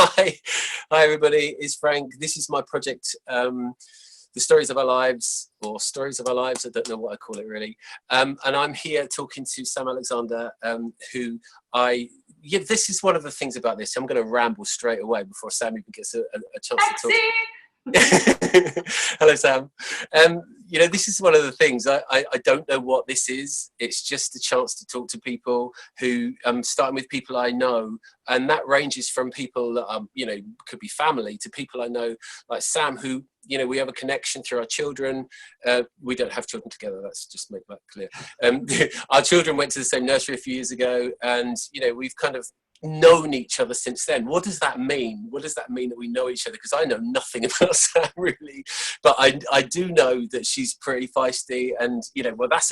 Hi, hi everybody. It's Frank. This is my project, the stories of our lives, or stories of our lives. I don't know what I call it really. And I'm here talking to Sam Alexander, who yeah, this is one of the things about this. I'm going to ramble straight away before Sam even gets a chance to talk. Hello, Sam. You know, this is one of the things, I don't know what this is. It's just a chance to talk to people who, starting with people I know, and that ranges from people that, you know, could be family, to people I know, like Sam, who, you know, we have a connection through our children. We don't have children together, let's just make that clear. Our children went to the same nursery a few years ago, and, you know, we've kind of known each other since then. What does that mean? What does that mean that we know each other? Because I know nothing about Sam really, but I do know that she's pretty feisty, and you know, well, that's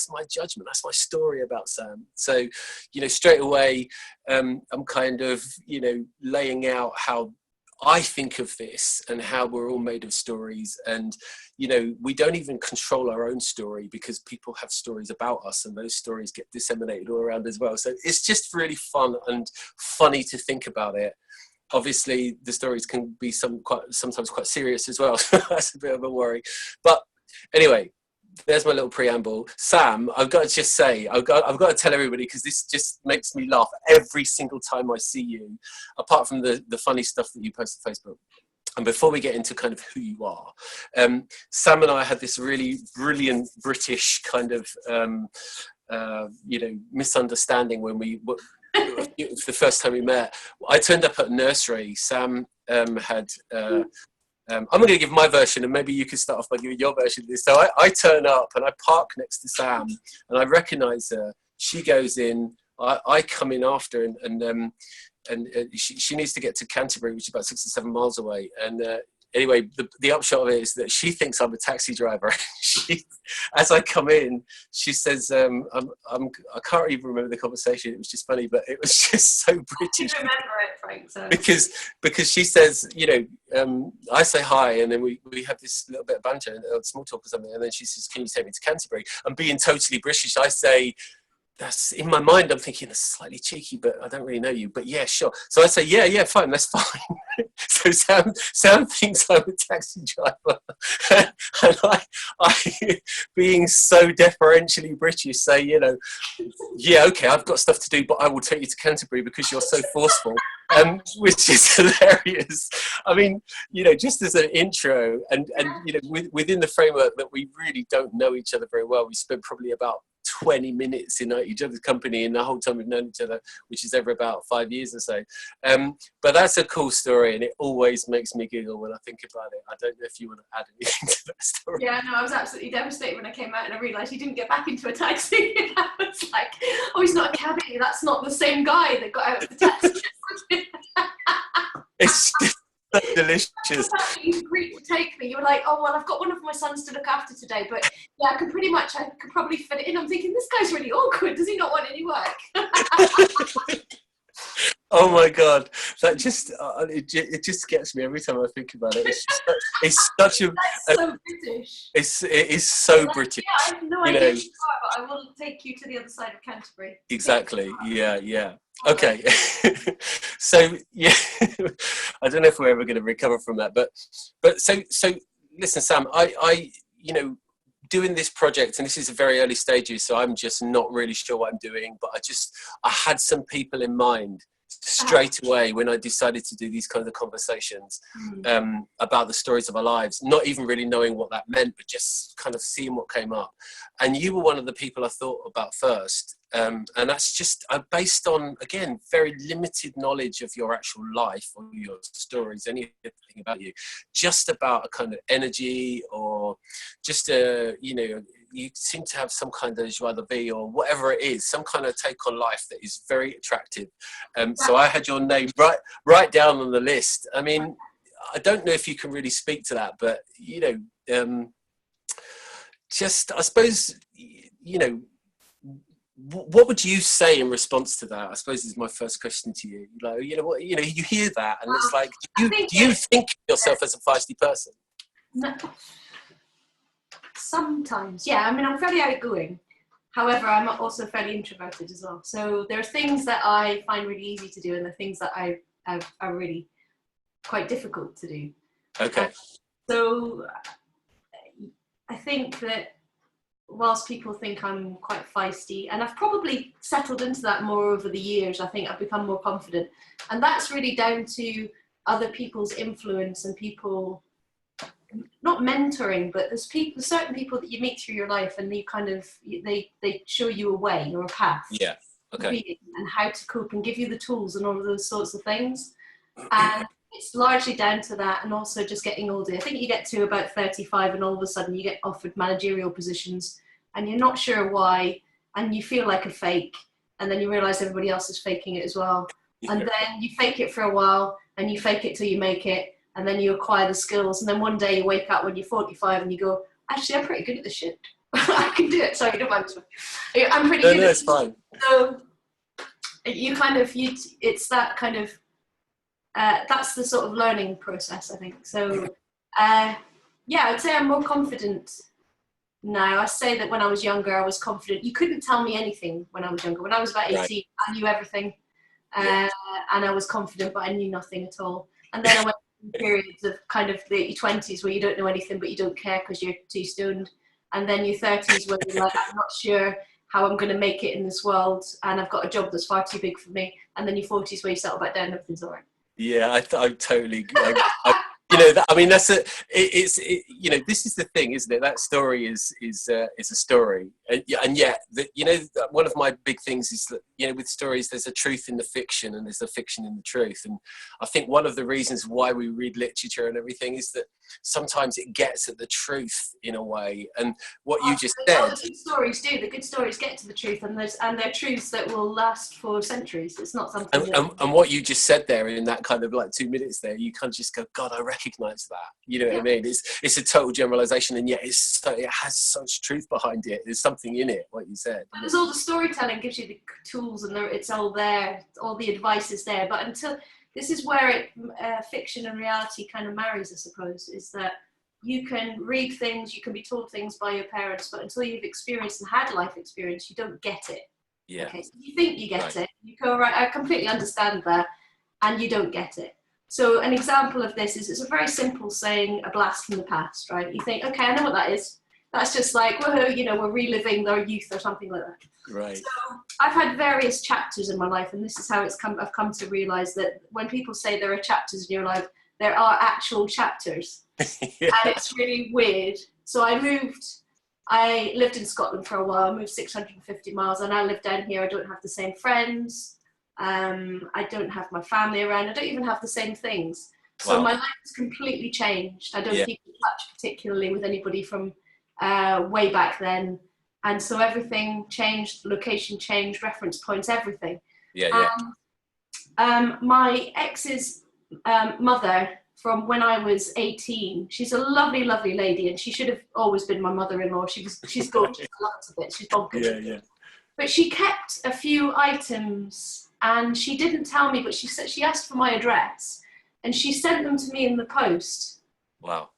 my judgment, that's my story about Sam. So, you know, straight away, I'm kind of, you know, laying out how I think of this and how we're all made of stories, and you know, we don't even control our own story because people have stories about us, and those stories get disseminated all around as well. So it's just really fun and funny to think about it. Obviously, the stories can be sometimes quite serious as well. That's a bit of a worry. But anyway, there's my little preamble. Sam, I've got to just say, I've got to tell everybody, because this just makes me laugh every single time I see you, apart from the funny stuff that you post on Facebook. And before we get into kind of who you are, Sam and I had this really brilliant British kind of, you know, misunderstanding when it was the first time we met. I turned up at nursery. Sam had... I'm going to give my version, and maybe you can start off by giving your version of this. So I turn up and I park next to Sam, and I recognise her. She goes in. I come in after, and she needs to get to Canterbury, which is about 6 or 7 miles away. And anyway, the upshot of it is that she thinks I'm a taxi driver. As I come in, she says, I can't even remember the conversation. It was just funny, but it was just so British. I remember it, Frank. So. Because she says, you know, I say hi, and then we have this little bit of banter, small talk or something, and then she says, can you take me to Canterbury? And being totally British, I say, that's in my mind, I'm thinking that's slightly cheeky, but I don't really know you, but yeah, sure. So I say, yeah, fine, that's fine. So Sam thinks I'm a taxi driver. And I, being so deferentially British, say, you know, yeah, okay, I've got stuff to do, but I will take you to Canterbury because you're so forceful. Which is hilarious. I mean, you know, just as an intro, and you know, within the framework that we really don't know each other very well, we spent probably about 20 minutes in each other's company in the whole time we've known each other, which is ever about 5 years or so. But that's a cool story, and it always makes me giggle when I think about it. I don't know if you want to add anything to that story. Yeah, no, I was absolutely devastated when I came out and I realised he didn't get back into a taxi. I was like, oh, he's not a cabbie. That's not the same guy that got out of the taxi. It's just so delicious. You agreed to take me. You were like, oh, well, I've got one of my sons to look after today, but yeah, I could probably fit it in. I'm thinking, this guy's really awkward. Does he not want any work? Oh my God, that just it just gets me every time I think about it. It's such a. That's so British. It is so British. Yeah, I have no idea who you are, but I will take you to the other side of Canterbury. Exactly. Yeah. Okay. So yeah, I don't know if we're ever going to recover from that, but so listen, Sam, I you know, doing this project, and this is very early stages, so I'm just not really sure what I'm doing, but I had some people in mind straight away when I decided to do these kinds of conversations about the stories of our lives, not even really knowing what that meant, but just kind of seeing what came up. And you were one of the people I thought about first. And that's just based on, again, very limited knowledge of your actual life or your stories, anything about you, just about a kind of energy, or just a, you know, you seem to have some kind of joie de vivre or whatever it is, some kind of take on life that is very attractive. So I had your name right down on the list. I mean, I don't know if you can really speak to that, but, you know, just, I suppose, you know, what would you say in response to that? I suppose is my first question to you. Like, you know, what, you know, you hear that, and it's like, do you think of yourself as a feisty person? No. Sometimes, yeah. I mean, I'm fairly outgoing. However, I'm also fairly introverted as well. So there are things that I find really easy to do, and the things that I really quite difficult to do. Okay. So I think that whilst people think I'm quite feisty, and I've probably settled into that more over the years, I think I've become more confident. And that's really down to other people's influence and people, not mentoring, but there's certain people that you meet through your life, and they show you a way or a path. Yeah. Okay. And how to cope and give you the tools and all of those sorts of things. And it's largely down to that, and also just getting older. I think you get to about 35 and all of a sudden you get offered managerial positions and you're not sure why, and you feel like a fake, and then you realize everybody else is faking it as well. And then you fake it for a while, and you fake it till you make it, and then you acquire the skills, and then one day you wake up when you're 45 and you go, actually I'm pretty good at this shit. I can do it. Sorry, don't mind me. I'm pretty good at it's fine. So it's that kind of, that's the sort of learning process, I think. So, yeah, I'd say I'm more confident now. I say that when I was younger, I was confident. You couldn't tell me anything when I was younger. When I was about 18, right. I knew everything, and I was confident, but I knew nothing at all. And then I went through periods of kind of the 20s where you don't know anything, but you don't care because you're too stoned. And then your 30s where you're like, I'm not sure how I'm going to make it in this world, and I've got a job that's far too big for me. And then your 40s where you settle back down and everything's all right. Yeah, I totally. You know, I mean, this is the thing, isn't it? That story is a story, and yet, one of my big things is that, with stories, there's a truth in the fiction, and there's a fiction in the truth. And I think one of the reasons why we read literature and everything is that sometimes it gets at the truth in a way. And what you just said, the good stories do. The good stories get to the truth, and they're truths that will last for centuries. It's not something. And what you just said there in that kind of like 2 minutes there, you kind of just go, God, I recognise that. You know what I mean? It's a total generalisation, and yet it has such truth behind it. There's something in it, what you said. But there's all the storytelling gives you the tools, and it's all there. All the advice is there. But this is where fiction and reality kind of marries, I suppose, is that you can read things, you can be told things by your parents, but until you've experienced and had life experience, you don't get it. Yeah. Okay, so you think you get it, you go, right, I completely understand that, and you don't get it. So an example of this is, it's a very simple saying, a blast from the past, right? You think, okay, I know what that is. That's just like, woohoo, we're reliving our youth or something like that. Right. So I've had various chapters in my life, and this is how I've come to realize that when people say there are chapters in your life, there are actual chapters. And it's really weird. So I lived in Scotland for a while. I moved 650 miles, and I live down here. I don't have the same friends. I don't have my family around. I don't even have the same things. So my life has completely changed. I don't keep in touch particularly with anybody from way back then. And so everything changed, location changed, reference points, everything. My ex's mother, from when I was 18, she's a lovely, lovely lady, and she should have always been my mother-in-law. She's gorgeous. I love her to bits. She's bonkers. But she kept a few items, and she didn't tell me, but she asked for my address, and she sent them to me in the post. Wow.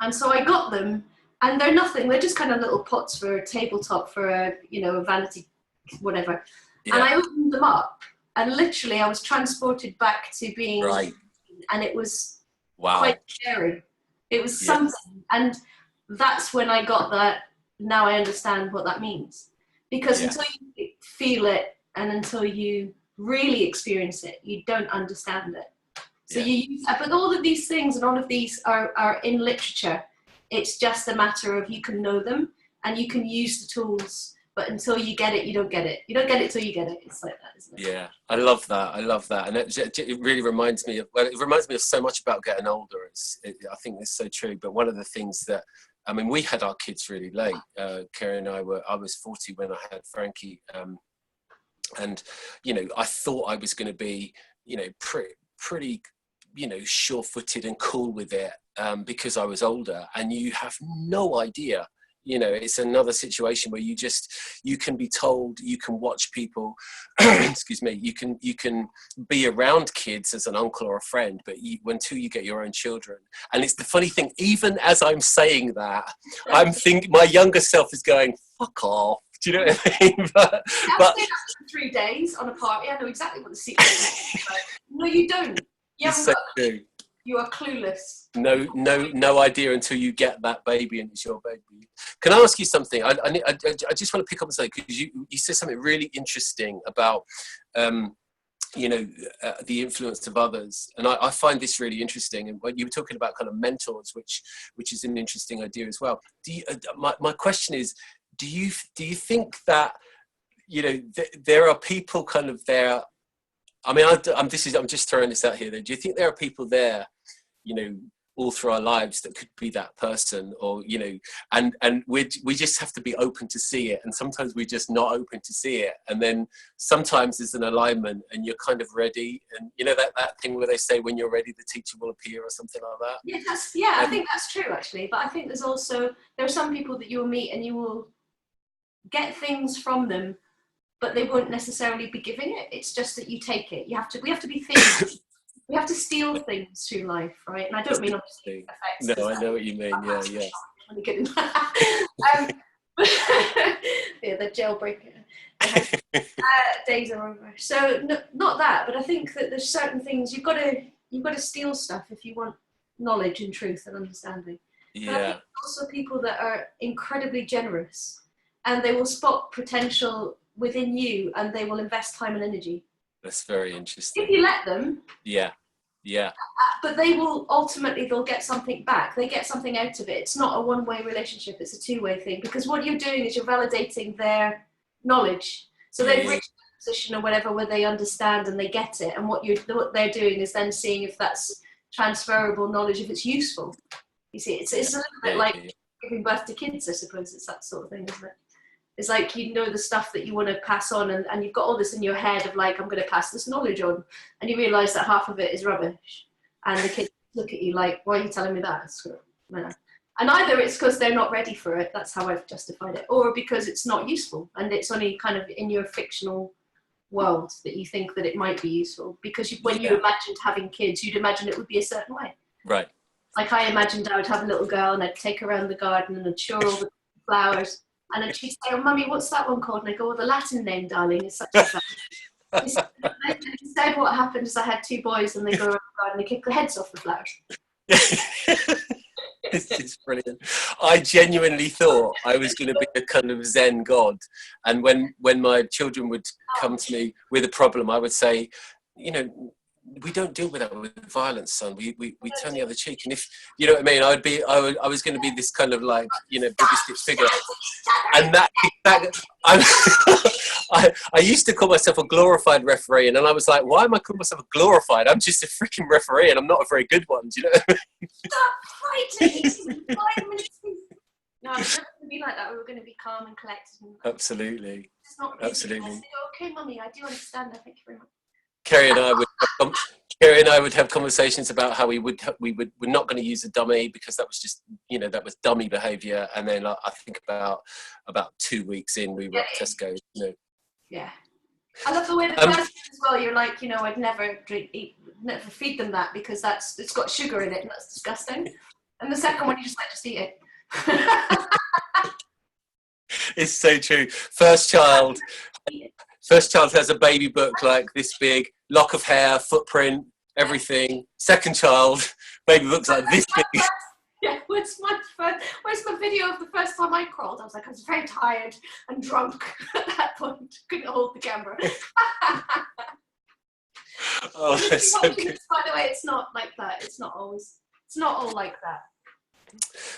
And so I got them, and they're nothing. They're just kind of little pots for a tabletop for a vanity, whatever. Yeah. And I opened them up, and literally I was transported back to being, and it was quite scary. It was something, and that's when I got that. Now I understand what that means, because until you feel it and until you really experience it, you don't understand it. So but all of these things and all of these are in literature. It's just a matter of, you can know them and you can use the tools, but until you get it, you don't get it. You don't get it till you get it. It's like that, isn't it? Yeah, I love that. And it really reminds me of so much about getting older. I think it's so true. But one of the things that, I mean, we had our kids really late. Kerry and I was 40 when I had Frankie. And, I thought I was going to be, pretty, sure-footed and cool with it, because I was older, and you have no idea. It's another situation where you can be told, you can watch people, excuse me, you can be around kids as an uncle or a friend, but until you get your own children. And it's the funny thing, even as I'm saying that, I'm thinking my younger self is going, fuck off. Do you know what I mean? But for 3 days on a party, I know exactly what the secret is. No, you don't. It's so true. You are clueless. No idea until you get that baby and it's your baby. Can I ask you something? I just want to pick up on something, because you said something really interesting about the influence of others, and I find this really interesting. And when you were talking about kind of mentors, which is an interesting idea as well. My question is, do you think that there are people kind of there? I mean, I'm just throwing this out here. Do you think there are people there, all through our lives that could be that person, or and we just have to be open to see it, and sometimes we're just not open to see it, and then sometimes there's an alignment and you're kind of ready, and that thing where they say when you're ready the teacher will appear, or something like that. I think that's true, actually. But I think there are some people that you will meet and you will get things from them, but they won't necessarily be giving it. It's just that you take it. We have to be things. We have to steal things through life, right? And I don't mean obviously effects. No, I know what you mean. Yeah. The jailbreak days are over. So not that, but I think that there's certain things you've got to steal stuff if you want knowledge and truth and understanding. Yeah. But I think also people that are incredibly generous, and they will spot potential within you, and they will invest time and energy. That's very interesting. If you let them. Yeah. But they'll get something back. They get something out of it. It's not a one-way relationship. It's a two-way thing, because what you're doing is you're validating their knowledge. So they've reached a position or whatever where they understand and they get it. And what they're doing is then seeing if that's transferable knowledge, if it's useful. You see, it's a little bit like giving birth to kids, I suppose. It's that sort of thing, isn't it? It's like, the stuff that you want to pass on, and you've got all this in your head of like, I'm going to pass this knowledge on, and you realise that half of it is rubbish, and the kids look at you like, why are you telling me that? And either it's because they're not ready for it, that's how I've justified it, or because it's not useful, and it's only kind of in your fictional world that you think that it might be useful, because when you imagined having kids, you'd imagine it would be a certain way. Right. Like I imagined I would have a little girl and I'd take her around the garden and I'd show her all the flowers. And then she'd say, "Oh, Mummy, what's that one called?" And I go, "Well, the Latin name, darling, is such and such." Instead, what happened is I had two boys, and they go around the garden and they kick the heads off the flowers. This is brilliant. I genuinely thought I was going to be a kind of Zen god, and when my children would come to me with a problem, I would say, we don't deal with that with violence, son. We turn the other cheek, and if you know what I mean, I was going to be this kind of like Buddhistic figure, and that I used to call myself a glorified referee, and then I was like, why am I calling myself a glorified? I'm just a freaking referee, and I'm not a very good one. Do you know what I mean? Stop fighting! 5 minutes. No, it was going to be like that. We were going to be calm and collected. Absolutely. Absolutely. Say, okay, Mummy, I do understand that. Thank you very much. Carrie and I would have conversations about how we're not going to use a dummy, because that was just that was dummy behaviour. And then I think about 2 weeks in, we were at Tesco. Yeah, I love the way the first as well. You're like, I'd never never feed them that, because it's got sugar in it and that's disgusting. And the second one, you just eat it. It's so true. First child has a baby book like this big, lock of hair, footprint, everything. Second child, baby book's like this big. Yeah, where's my video of the first time I crawled? I was very tired and drunk at that point. Couldn't hold the camera. Oh, that's so good. By the way, it's not like that. It's not all like that.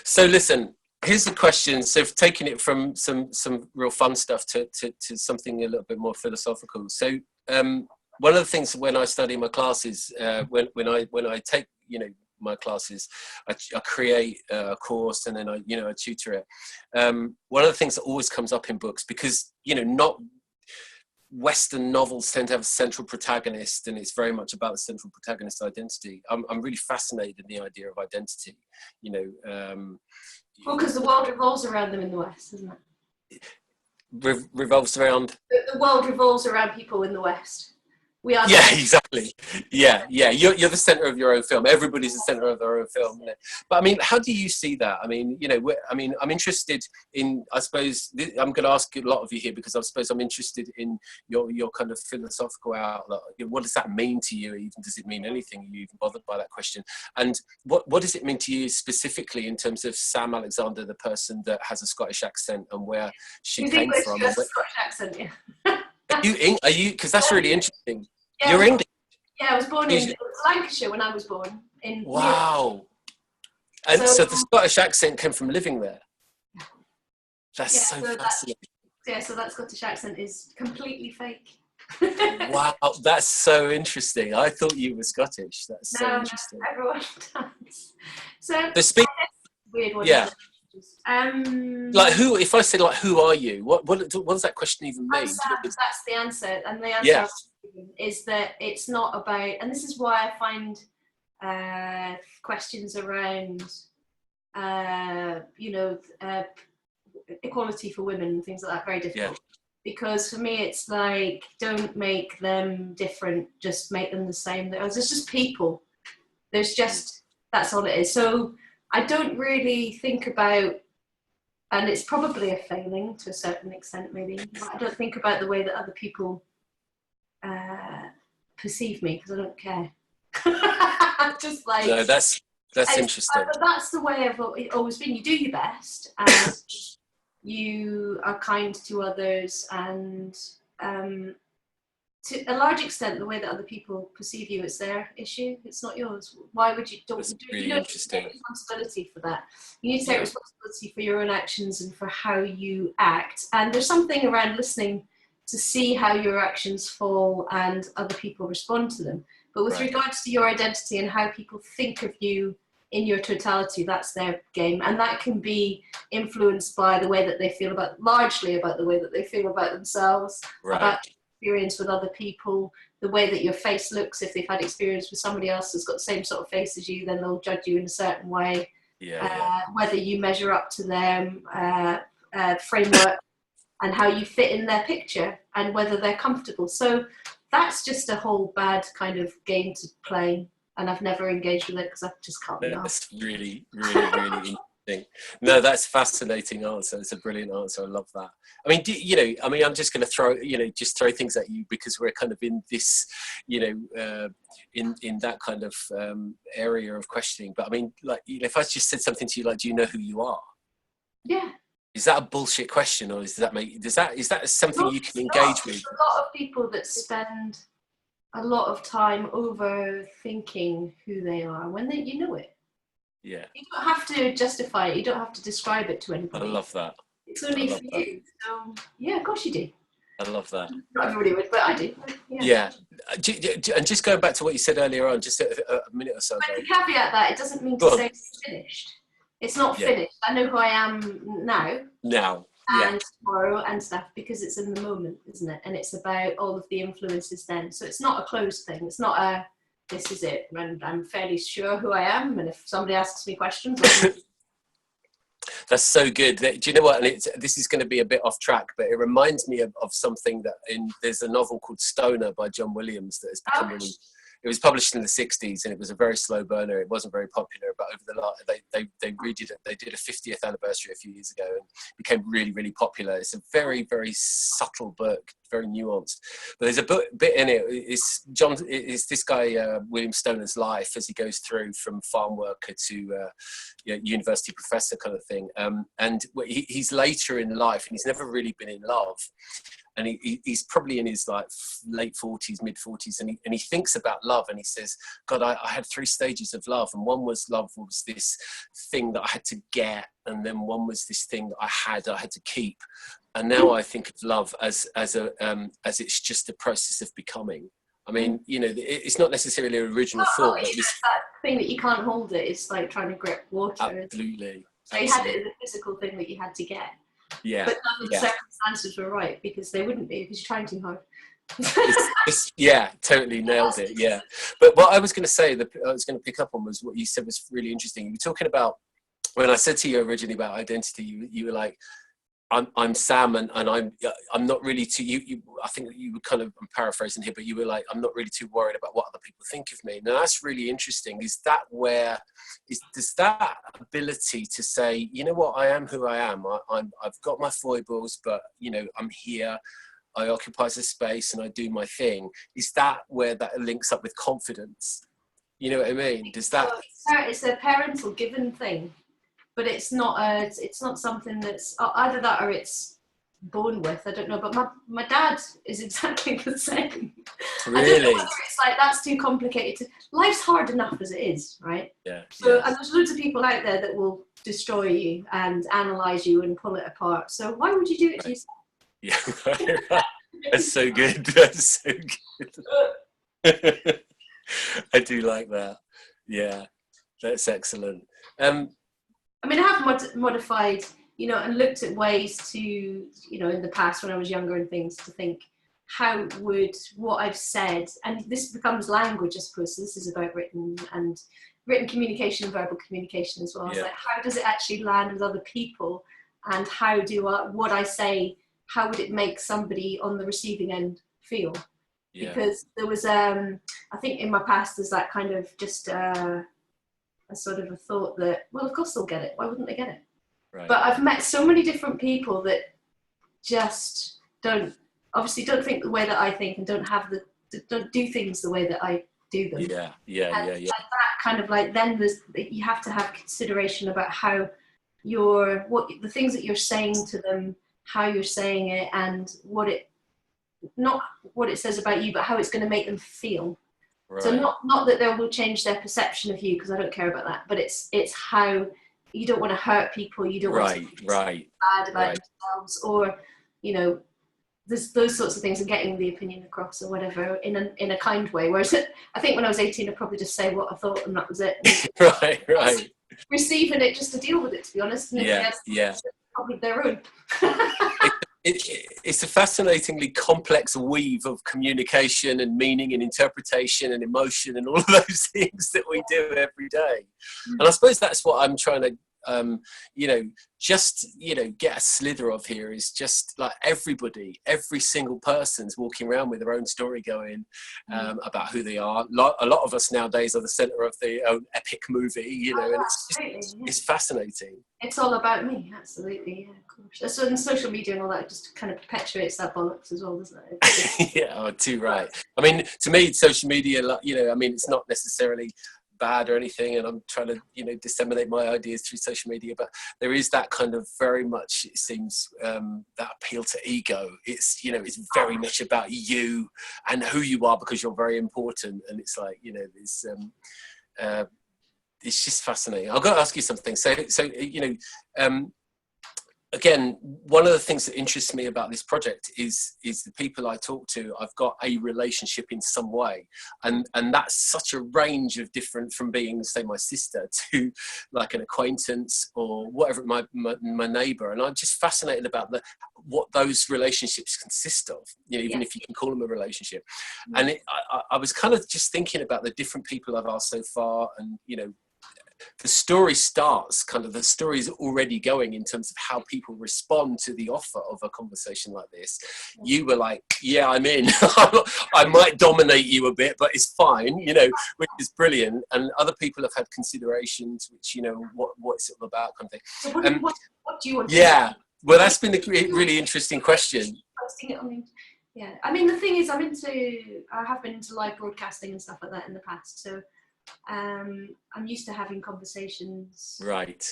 So listen, here's the question. So taking it from some real fun stuff to something a little bit more philosophical. So one of the things when I study my classes, when I take my classes, I create a course, and then I tutor it. One of the things that always comes up in books, because not Western novels tend to have a central protagonist, and it's very much about the central protagonist identity. I'm really fascinated in the idea of identity. Well, because the world revolves around them in the West, isn't it? Revolves around. The world revolves around people in the West. We are. Yeah, exactly. Yeah, yeah. You're the center of your own film. Everybody's the center of their own film. But I mean, how do you see that? I mean, I mean, I'm interested in. I suppose I'm going to ask a lot of you here because I suppose I'm interested in your kind of philosophical outlook. What does that mean to you? Even does it mean anything? Are you even bothered by that question? And what does it mean to you specifically in terms of Sam Alexander, the person that has a Scottish accent, and where she came from? She has a Scottish accent, yeah. Are you? Because that's really interesting. Yeah, You're English. Yeah, I was born in Lancashire when I was born. Wow. And so the Scottish accent came from living there. That's so fascinating. So that Scottish accent is completely fake. Wow, that's so interesting. I thought you were Scottish. That's so interesting. Everyone does. So the speak. Weird one. Yeah. Like who? If I say like, who are you? What does that question even mean? That's the answer, and the answer is that it's not about. And this is why I find questions around, equality for women and things like that very difficult. Yeah. Because for me, it's like, don't make them different, just make them the same. There's just people. There's just, that's all it is. So I don't really think about, and it's probably a failing to a certain extent maybe, but I don't think about the way that other people perceive me, because I don't care. Just like... No, that's interesting. But that's the way I've always been. You do your best, and you are kind to others, and to a large extent, the way that other people perceive you, it's their issue. It's not yours. Why would you? That's really interesting. Take responsibility for that. You need to take responsibility for your own actions and for how you act. And there's something around listening to see how your actions fall and other people respond to them. But with regards to your identity and how people think of you in your totality, that's their game. And that can be influenced by the way that they feel largely about the way that they feel about themselves, about experience with other people, the way that your face looks. If they've had experience with somebody else that's got the same sort of face as you, then they'll judge you in a certain way. Whether you measure up to them framework and how you fit in their picture and whether they're comfortable. So that's just a whole bad kind of game to play, and I've never engaged with it because I just can't be asked. That's really, really, really interesting. No, that's a fascinating answer. It's a brilliant answer. I love that. I mean, I'm just going to throw things at you because we're kind of in this, in that kind of area of questioning. But I mean, like, if I just said something to you, like, do you know who you are? Yeah. Is that a bullshit question, or is that something you can engage with? A lot of people that spend a lot of time overthinking who they are when you know it. Yeah. You don't have to justify it. You don't have to describe it to anybody. I love that. It's only for you. So yeah, of course you do. I love that. Not everybody would, but I do. Yeah. And just going back to what you said earlier on, just a minute or so ago. But to caveat that, it doesn't mean to say it's finished. It's not finished. I know who I am now. And tomorrow and stuff, because it's in the moment, isn't it? And it's about all of the influences then. So it's not a closed thing. It's not this is it, and I'm fairly sure who I am. And if somebody asks me questions, That's so good. Do you know what? And this is going to be a bit off track, but it reminds me of something that there's a novel called Stoner by John Williams that has become really. It was published in the 60s and it was a very slow burner. It wasn't very popular, but over the last, they redid it. They did a 50th anniversary a few years ago and became really, really popular. It's a very, very subtle book, very nuanced. But there's a bit in it. It's this guy, William Stoner's life as he goes through from farm worker to university professor kind of thing. And he's later in life and he's never really been in love. And he's probably in his like late 40s, mid 40s, and he thinks about love and he says, God, I had 3 stages of love, and one was love was this thing that I had to get, and then one was this thing that I had to keep, and now I think of love as it's just a process of becoming. I mean, it's not necessarily an original thought. But that thing that you can't hold it. It's like trying to grip water. Absolutely. So you had it as a physical thing that you had to get. Yeah. But none of the circumstances were right because they wouldn't be because you're trying too hard. Totally nailed it. Yeah. But what I was going to say, that I was going to pick up on was what you said was really interesting. You were talking about, when I said to you originally about identity, you were like, I'm Sam, and I'm not really too. I think you were kind of, I'm paraphrasing here, but you were like, I'm not really too worried about what other people think of me. Now that's really interesting. Does that ability to say, you know what, I am who I am. I've got my foibles, but you know, I'm here. I occupy a space and I do my thing. Is that where that links up with confidence? You know what I mean? Does that? It's a parental given thing. But it's not something that's either that or it's born with. I don't know. But my dad is exactly the same. Really? I don't know whether it's like that's too complicated. Life's hard enough as it is, right? Yeah. So and there's loads of people out there that will destroy you and analyze you and pull it apart. So why would you do it to yourself? Yeah. Right. That's so good. That's so good. I do like that. Yeah. That's excellent. I mean, I have modified, you know, and looked at ways to, you know, in the past when I was younger and things, to think how would what I've said, and this becomes language, I suppose. So this is about written communication and verbal communication as well. Yeah. It's like, how does it actually land with other people, and how do what I say, how would it make somebody on the receiving end feel? Yeah. Because there was, I think in my past, there's that kind of just a sort of a thought that, well, of course they'll get it. Why wouldn't they get it? Right. But I've met so many different people that just don't think the way that I think, and don't do things the way that I do them. Yeah. And that kind of like, then you have to have consideration about how the things that you're saying to them, how you're saying it, and not what it says about you, but how it's going to make them feel. Right. So not that they will change their perception of you, because I don't care about that, but it's how you don't want to hurt people, you don't want to be bad about themselves, or, you know, there's those sorts of things, and getting the opinion across or whatever in a kind way. Whereas I think when I was 18, I'd probably just say what I thought, and that was it. Right. Receiving it just to deal with it, to be honest. And it's probably their own. It's a fascinatingly complex weave of communication and meaning and interpretation and emotion and all of those things that we do every day. And I suppose that's what I'm trying to, get a slither of here, is just like every single person's walking around with their own story going about who they are. A lot of us nowadays are the center of their own epic movie, you know, and it's fascinating. It's all about me, absolutely, yeah, of course. So in social media and all that just kind of perpetuates that bollocks as well, doesn't it? Yeah, too right. I mean, to me, social media, you know, I mean, it's not necessarily bad or anything, and I'm trying to, you know, disseminate my ideas through social media, but there is that kind of very much, it seems, that appeal to ego. It's, you know, it's very much about you and who you are, because you're very important, and it's like, you know, it's just fascinating. I've got to ask you something. So you know, again, one of the things that interests me about this project is the people I talk to. I've got a relationship in some way, and that's such a range of different, from being, say, my sister to like an acquaintance or whatever, my neighbour. And I'm just fascinated about what those relationships consist of, you know, even if you can call them a relationship. And I was kind of just thinking about the different people I've asked so far, and, you know, the story is already going in terms of how people respond to the offer of a conversation like this. You were like, yeah, I'm in. I might dominate you a bit, but it's fine, you know, which is brilliant. And other people have had considerations, which, you know, what's it all about, kind of thing. So what do you want to do? Well, that's been a really interesting question. Yeah, I mean, the thing is, I have been into live broadcasting and stuff like that in the past, so I'm used to having conversations, right?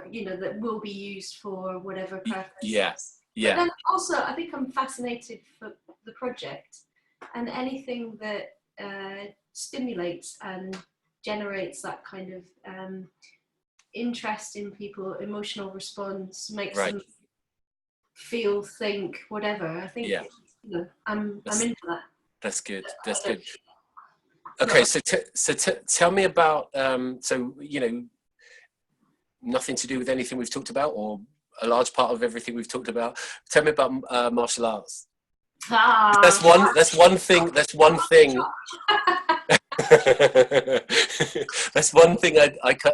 You know, that will be used for whatever purpose. Yeah. But then also, I think I'm fascinated for the project, and anything that stimulates and generates that kind of interest in people, emotional response, makes them feel, think, whatever. I think you know, I'm into that. That's good. That's good. Okay, so tell me about, so, you know, nothing to do with anything we've talked about, or a large part of everything we've talked about. Tell me about martial arts. That's one thing. That's one thing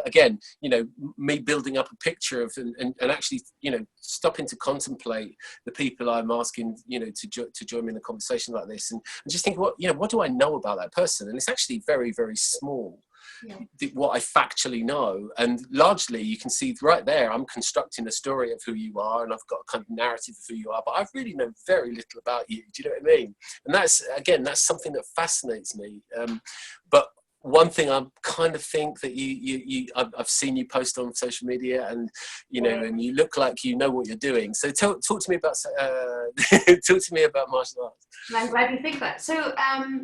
again, you know, me building up a picture of and actually, you know, stopping to contemplate the people I'm asking, you know, to join me in a conversation like this, and just think, what, you know, what do I know about that person? And it's actually very, very small. Yeah. What I factually know, and largely you can see right there, I'm constructing a story of who you are, and I've got a kind of narrative of who you are, but I really know very little about you. Do you know what I mean? And that's, again, that's something that fascinates me. But one thing I kind of think that I've seen you post on social media, and you know, and you look like you know what you're doing. So talk to me about talk to me about martial arts. I'm glad you think that. So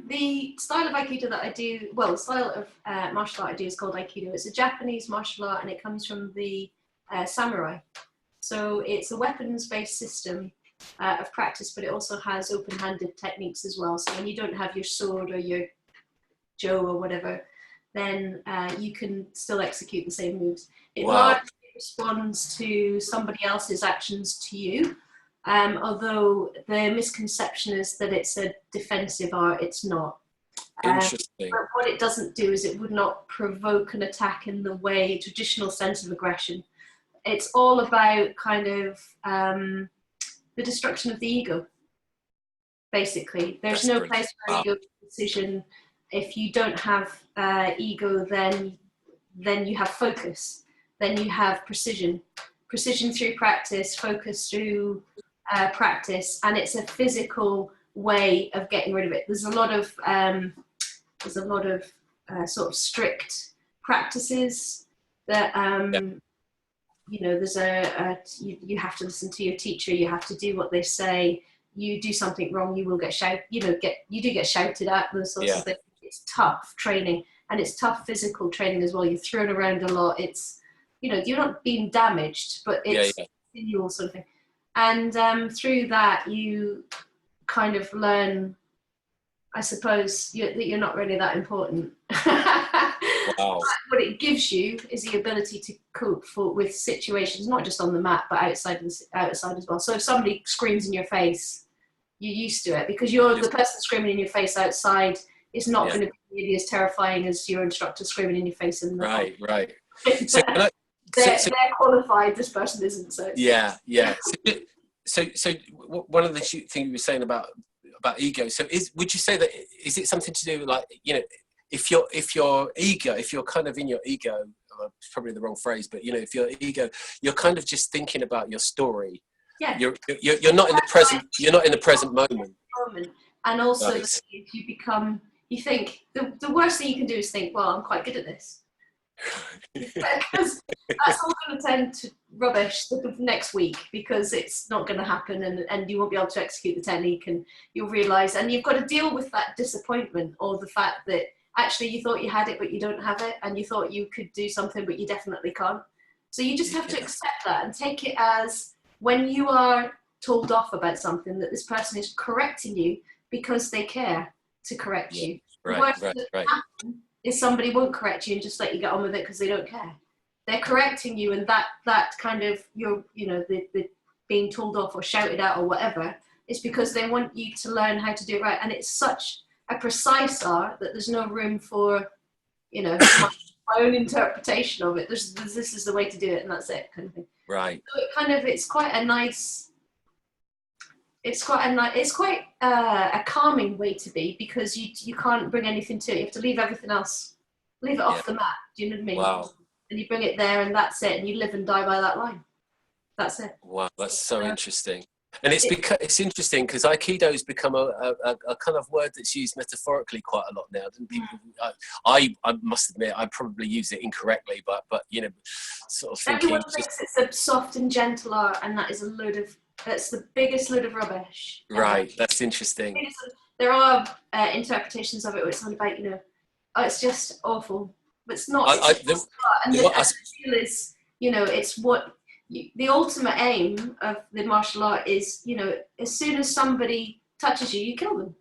the style of Aikido that I do, well, the style of martial art I do is called Aikido. It's a Japanese martial art, and it comes from the samurai. So it's a weapons-based system of practice, but it also has open-handed techniques as well. So when you don't have your sword or your Joe or whatever, then you can still execute the same moves. It largely responds to somebody else's actions to you, although the misconception is that it's a defensive art. It's not. Interesting. But what it doesn't do is it would not provoke an attack in the way, traditional sense of aggression. It's all about kind of the destruction of the ego, basically. There's no place for ego decision. If you don't have ego, then you have focus. Then you have precision. Precision through practice, focus through practice, and it's a physical way of getting rid of it. There's a lot of sort of strict practices that you know. There's you have to listen to your teacher. You have to do what they say. You do something wrong, you will get shouted. You do get shouted at. Those sorts of things. It's tough training, and it's tough physical training as well. You're thrown around a lot. It's, you know, you're not being damaged, but it's continual sort of thing. And through that, you kind of learn, I suppose, that you're not really that important. Wow. What it gives you is the ability to cope with situations, not just on the mat, but outside as well. So if somebody screams in your face, you're used to it, because you're the person screaming in your face outside. It's not going to be really as terrifying as your instructor screaming in your face. In the right. So they're qualified. This person isn't. So yeah. So one of the things you were saying about ego. So would you say that is it something to do with, like, you know, if you're kind of in your ego, it's probably the wrong phrase, but you know, if your ego, you're kind of just thinking about your story. Yeah. You're not in the present. You're not in the present moment. And also, if you think the worst thing you can do is think, well, I'm quite good at this. Because that's all going to tend to rubbish the next week, because it's not going to happen, and you won't be able to execute the technique, and you'll realise, and you've got to deal with that disappointment, or the fact that actually you thought you had it but you don't have it, and you thought you could do something but you definitely can't. So you just have to accept that and take it as, when you are told off about something, that this person is correcting you because they care to correct you. Right. Is somebody won't correct you and just let you get on with it because they don't care. They're correcting you, and that kind of, the being told off or shouted at or whatever, is because they want you to learn how to do it right. And it's such a precise art that there's no room for, my own interpretation of it. This is the way to do it, and that's it, kind of thing. Right. So it's quite a calming way to be, because you can't bring anything to it. You have to leave everything else, leave it off the mat. Do you know what I mean? Wow. And you bring it there, and that's it. And you live and die by that line. That's it. Wow, that's so interesting. And it's interesting because Aikido has become a kind of word that's used metaphorically quite a lot now. People, I must admit, I probably use it incorrectly, but sort of thinking. Everyone thinks it's a soft and gentle art, and that's the biggest load of rubbish. Right, that's interesting. There are interpretations of it where it's all about, it's just awful. But it's not. And the feel is, it's what the ultimate aim of the martial art is. As soon as somebody touches you, you kill them.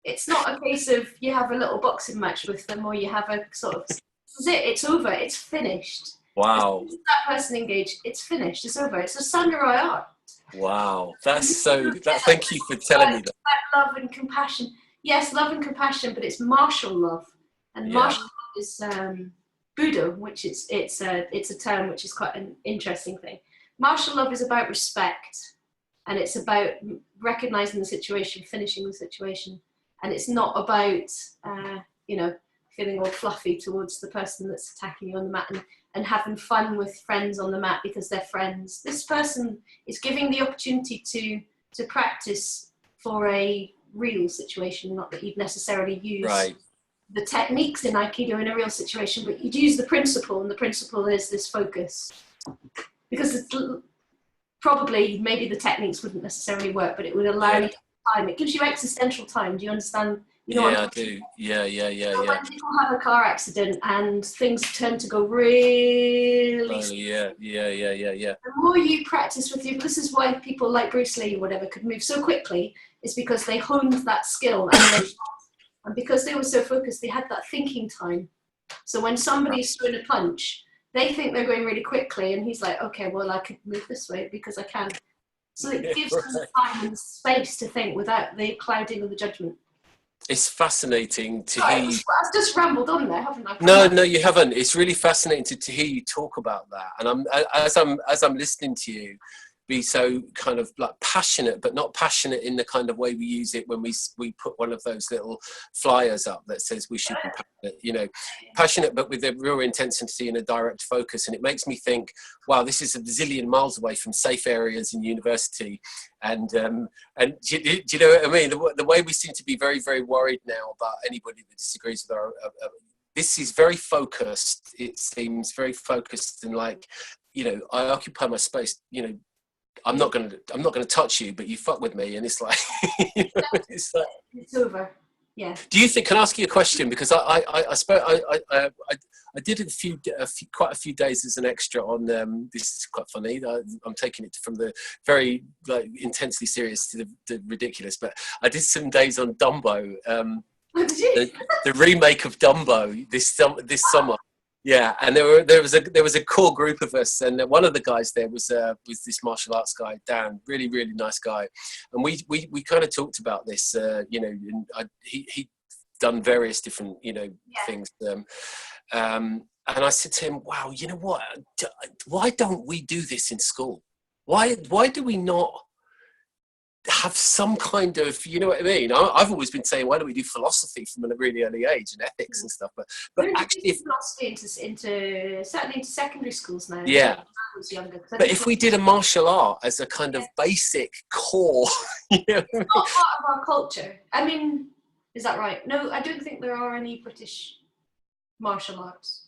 It's not a case of you have a little boxing match with them, or you have a sort of. This is it. It's over. It's finished. Wow. As soon as that person engaged, it's finished. It's over. It's a samurai art. Wow, that's so. Thank you for telling me that. Love and compassion. Yes, love and compassion, but it's martial love. And martial art is Budo, which it's a term which is quite an interesting thing. Martial love is about respect, and it's about recognizing the situation, finishing the situation, and it's not about feeling all fluffy towards the person that's attacking you on the mat and having fun with friends on the mat because they're friends. This person is giving the opportunity to practice for a real situation, not that you'd necessarily use the techniques in Aikido in a real situation, but you'd use the principle, and the principle is this focus. Because it's probably, maybe the techniques wouldn't necessarily work, but it would allow you time. It gives you existential time. Do you understand? You know I do. Yeah. When people have a car accident and things tend to go really slowly, yeah. The more you practice with you, this is why people like Bruce Lee or whatever could move so quickly, is because they honed that skill and because they were so focused, they had that thinking time. So when somebody's throwing a punch, they think they're going really quickly, and he's like, okay, well, I could move this way because I can. So it gives them the time and the space to think without the clouding of the judgment. It's fascinating to hear you. I've just rambled on there, haven't I? No, you haven't. It's really fascinating to hear you talk about that. And as I'm listening to you, be so kind of like passionate, but not passionate in the kind of way we use it when we put one of those little flyers up that says we should be passionate, passionate, but with a real intensity and a direct focus. And it makes me think, wow, this is a zillion miles away from safe areas in university. And do you know what I mean? The way we seem to be very, very worried now about anybody that disagrees with our, this is very focused. It seems very focused and like, I occupy my space, I'm not gonna touch you, but you fuck with me, and it's like, it's like, it's over. Yeah. Do you think? Can I ask you a question? Because I did quite a few days as an extra on. This is quite funny. I'm taking it from the very intensely serious to the ridiculous. But I did some days on Dumbo. Did you? The remake of Dumbo this summer. Yeah, and there was a core group of us, and one of the guys there was this martial arts guy, Dan, really, really nice guy, and we kind of talked about this, and he'd done various different things, and I said to him, wow, you know what? Why don't we do this in school? Why do we not have some kind of, you know what I mean? I've always been saying, why don't we do philosophy from a really early age and ethics and stuff? But actually, philosophy certainly into secondary schools now. Yeah. When I was younger. But if we did a martial art as a kind of basic core, it's not part of our culture. I mean, is that right? No, I don't think there are any British martial arts.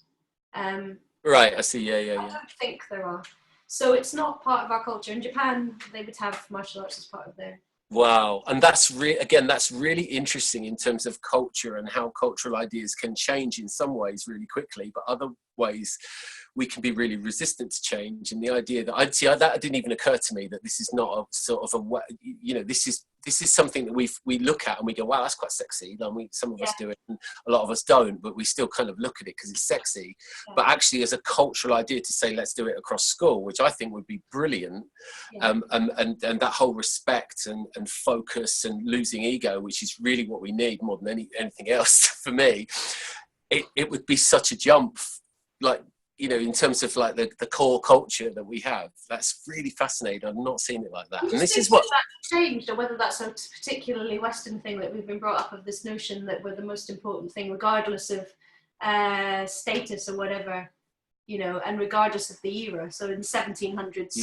Right, I see. Yeah. I don't think there are. So it's not part of our culture. In Japan, they would have martial arts as part of their... Wow. And that's really interesting in terms of culture and how cultural ideas can change in some ways really quickly, but other ways we can be really resistant to change. And the idea that that didn't even occur to me, that this is not a sort of a, this is something that we look at and we go, wow, that's quite sexy. And some of us do it and a lot of us don't, but we still kind of look at it because it's sexy. Yeah. But actually as a cultural idea to say, let's do it across school, which I think would be brilliant. Yeah. And that whole respect and focus and losing ego, which is really what we need more than anything else for me, it would be such a jump, like, in terms of like the core culture that we have. That's really fascinating. I've not seen it like that. And this is what that's changed, or whether that's a particularly Western thing that we've been brought up of this notion that we're the most important thing, regardless of status or whatever, and regardless of the era. So in the 1700s,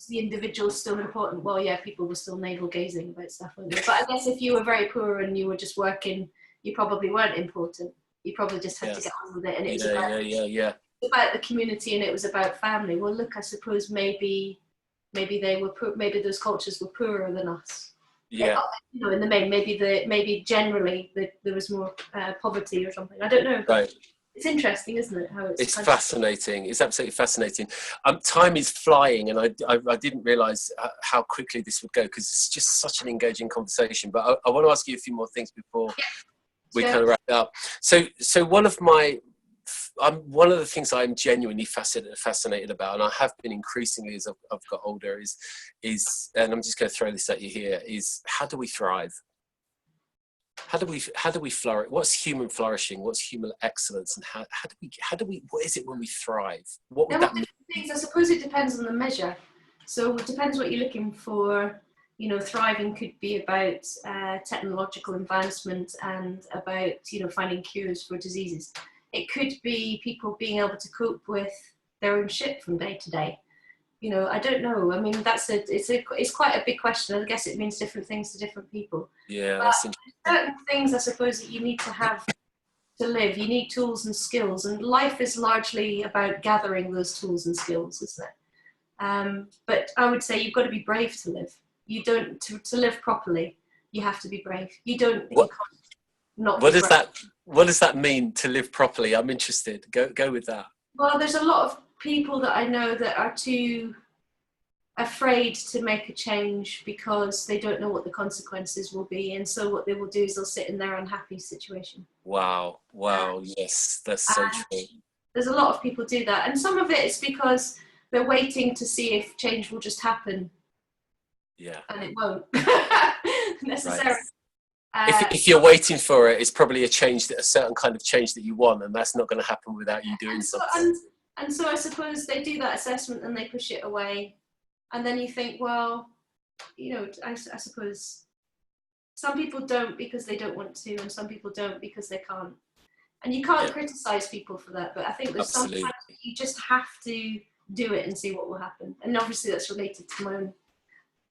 the individual is still important. Well, yeah, people were still navel gazing about stuff, weren't they? But I guess if you were very poor and you were just working, you probably weren't important. You probably just had to get on with it, and it was about the community, and it was about family. Well, look, I suppose maybe they were maybe those cultures were poorer than us. Yeah. In the main, maybe generally there was more poverty or something. I don't know. Right. It's interesting, isn't it? How it's fascinating. It's absolutely fascinating. Time is flying, and I didn't realise how quickly this would go, because it's just such an engaging conversation. But I want to ask you a few more things before we kind of wrap it up. So one of the things I'm genuinely fascinated about, and I have been increasingly as I've got older, is, and I'm just going to throw this at you here, is how do we thrive? how do we flourish? What's human flourishing? What's human excellence? And how do we what is it when we thrive? What would that mean? Things, I suppose it depends on the measure. So it depends what you're looking for. You know, thriving could be about technological advancement and about, you know, finding cures for diseases. It could be people being able to cope with their own shit from day to day. You know, I don't know. I mean, it's quite a big question. I guess it means different things to different people. Yeah, but that's interesting. Certain things, I suppose, that you need to have to live. You need tools and skills, and life is largely about gathering those tools and skills, isn't it? But I would say you've got to be brave to live. You don't to live properly. You have to be brave. You don't. What, You can't not what be does brave. what does that mean to live properly? I'm interested. Go with that. Well, there's a lot of people that I know that are too afraid to make a change because they don't know what the consequences will be, and so what they will do is they'll sit in their unhappy situation. Wow. Yes, that's so true. There's a lot of people do that, and some of it is because they're waiting to see if change will just happen. Yeah. And it won't necessarily. Right. If you're waiting for it, it's probably a certain kind of change that you want, and that's not going to happen without you doing something. And so I suppose they do that assessment and they push it away. And then you think, well, you know, I suppose some people don't because they don't want to, and some people don't because they can't. And you can't criticize people for that, but I think there's sometimes you just have to do it and see what will happen. And obviously that's related to my own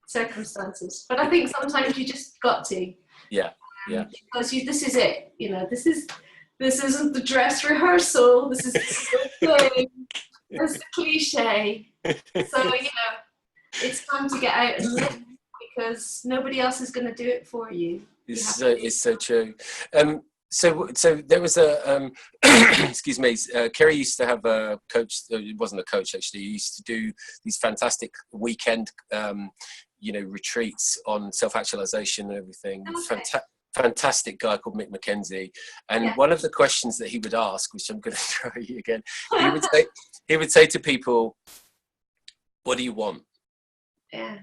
circumstances. But I think sometimes you just got to. Yeah. Because this is it, you know, this isn't the dress rehearsal, this is the thing, it's the cliche. So, you know, it's time to get out and live because nobody else is going to do it for you. It's so true. So there was a excuse me. Kerry used to have a coach. It wasn't a coach actually. He used to do these fantastic weekend, retreats on self-actualization and everything. Okay. Fantastic guy called Mick McKenzie. And one of the questions that he would ask, which I'm going to throw you again, he would say to people, "What do you want?" Yeah.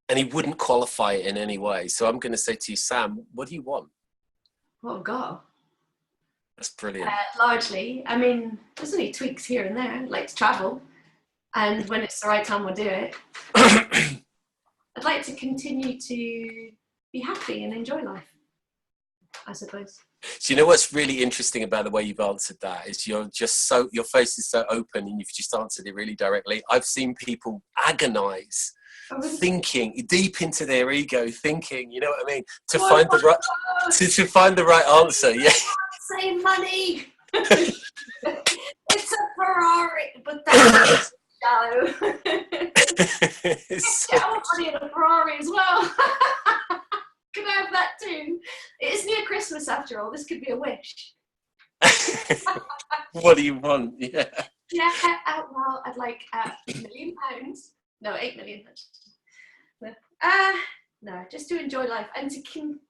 And he wouldn't qualify it in any way. So I'm going to say to you, Sam, what do you want? Oh, God. That's brilliant. Largely. I mean, there's only tweaks here and there. I'd like to travel. And when it's the right time, we'll do it. I'd like to continue to be happy and enjoy life, I suppose. So you know what's really interesting about the way you've answered that is your face is so open and you've just answered it really directly. I've seen people agonize, thinking deep into their ego, thinking, you know what I mean, to find the right answer. Yeah. Say money. It's a Ferrari, but that's shallow. Get all money in a Ferrari as well. Could I have that too? It is near Christmas after all. This could be a wish. What do you want? Yeah. Yeah. Well, I'd like £1 million. No, 8 million. No, just to enjoy life and to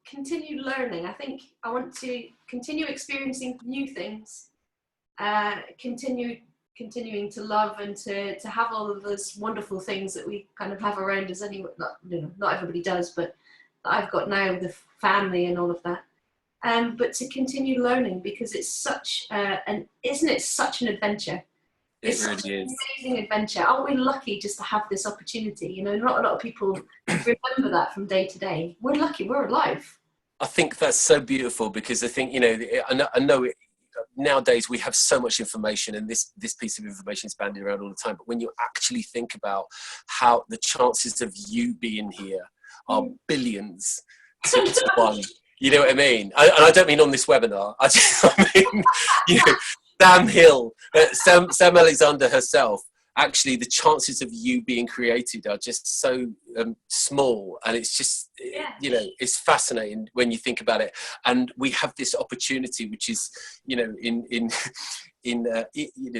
continue learning. I think I want to continue experiencing new things. Continuing to love and to have all of those wonderful things that we kind of have around us anyway. Not everybody does, but that I've got now with the family and all of that. But to continue learning because it's such isn't it such an adventure? It's such an amazing adventure. Aren't we lucky just to have this opportunity? You know, not a lot of people remember that from day to day. We're lucky. We're alive. I think that's so beautiful because I think, I know nowadays we have so much information and this piece of information is bandied around all the time. But when you actually think about how the chances of you being here are billions to one, you know what I mean? And I don't mean on this webinar. I mean, Sam Hill, Sam Alexander herself, actually the chances of you being created are just so small, and it's just it's fascinating when you think about it. And we have this opportunity which is in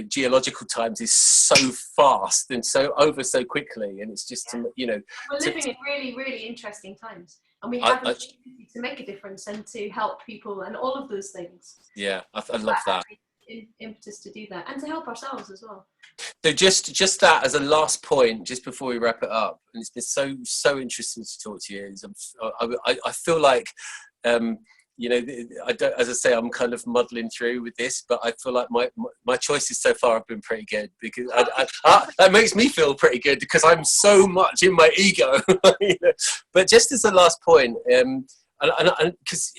geological times is so fast and so over so quickly, and it's just we're living in really, really interesting times, and we have an opportunity to make a difference and to help people and all of those things. I love that impetus to do that and to help ourselves as well. So just that as a last point, just before we wrap it up, and it's been so interesting to talk to you. I feel like you know, I don't, as I say, I'm kind of muddling through with this, but I feel like my choices so far have been pretty good, because that makes me feel pretty good, because I'm so much in my ego. You know? But just as the last point, because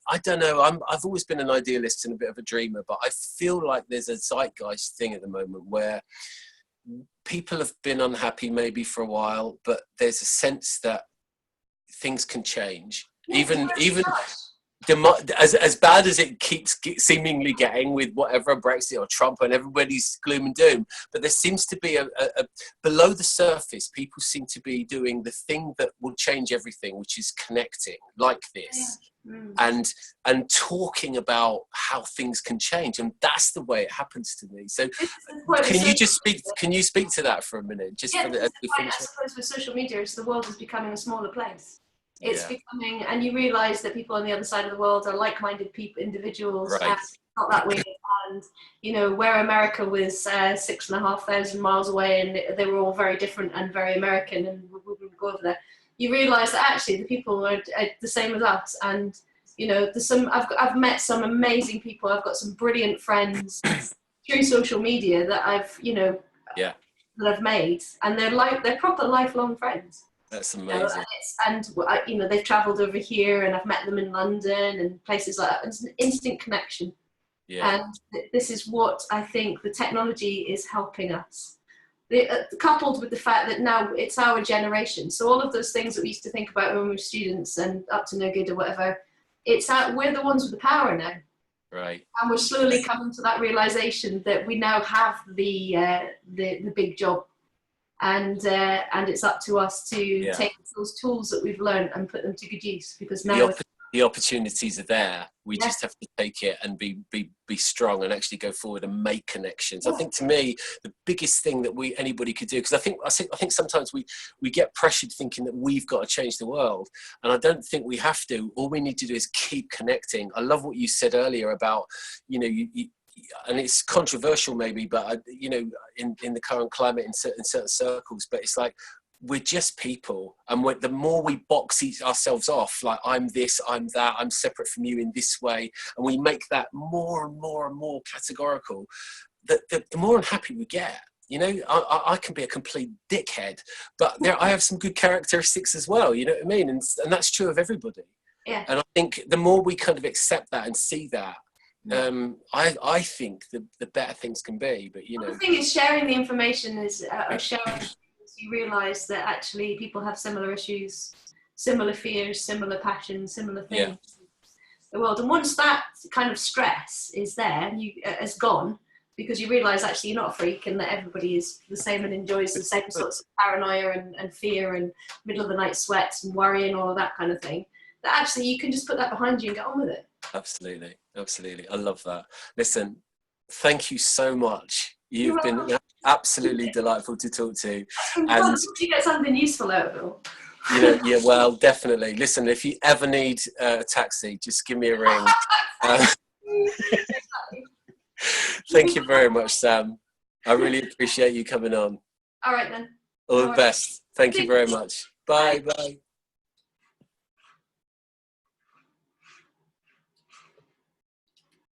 I don't know, I've always been an idealist and a bit of a dreamer, but I feel like there's a zeitgeist thing at the moment where people have been unhappy maybe for a while, but there's a sense that things can change. Even as bad as it keeps seemingly getting with whatever, Brexit or Trump, and everybody's gloom and doom, but there seems to be a below the surface, people seem to be doing the thing that will change everything, which is connecting like this. And talking about how things can change, and that's the way it happens to me. So can you speak to that for a minute, just for the I suppose with social media, the world is becoming a smaller place. It's becoming, and you realise that people on the other side of the world are like-minded people, individuals, right. and not that way. And you know, where America was 6,500 miles away, and they were all very different and very American, and we wouldn't go over there. You realise that actually the people are the same as us, and you know, I've met some amazing people. I've got some brilliant friends through social media that I've that I've made, and they're proper lifelong friends. That's amazing. You know, they've travelled over here, and I've met them in London and places like that. It's an instant connection. Yeah. And this is what I think the technology is helping us. Coupled with the fact that now it's our generation. So all of those things that we used to think about when we were students and up to no good or whatever, we're the ones with the power now. Right. And we're slowly coming to that realization that we now have the big job. And it's up to us to take those tools that we've learned and put them to good use, because now the opportunities are there. We just have to take it and be strong and actually go forward and make connections. I think, to me, the biggest thing that anybody could do, because I think sometimes we get pressured thinking that we've got to change the world, and I don't think we have to. All we need to do is keep connecting. I love what you said earlier about, you know, and it's controversial maybe, but you know, in the current climate in certain circles, but it's like, we're just people, and the more we box ourselves off, like I'm this, I'm that, I'm separate from you in this way, and we make that more and more and more categorical, the more unhappy we get. You know, I can be a complete dickhead, but I have some good characteristics as well. You know what I mean? And that's true of everybody. Yeah. And I think the more we kind of accept that and see that, I think the better things can be. But you know, the thing is, sharing the information is sharing. You realise that actually people have similar issues, similar fears, similar passions, similar things in the world. And once that kind of stress is there and is gone, because you realise actually you're not a freak, and that everybody is the same and enjoys the same sorts of paranoia and fear and middle of the night sweats and worry and all of that kind of thing, that actually you can just put that behind you and get on with it. Absolutely. I love that. Listen, thank you so much. You've been absolutely delightful to talk to. And you get something useful out of it all. You know, yeah, well, definitely. Listen, if you ever need a taxi, just give me a ring. Thank you very much, Sam. I really appreciate you coming on. All right, then. All the best. Thank you very much. Bye. Bye.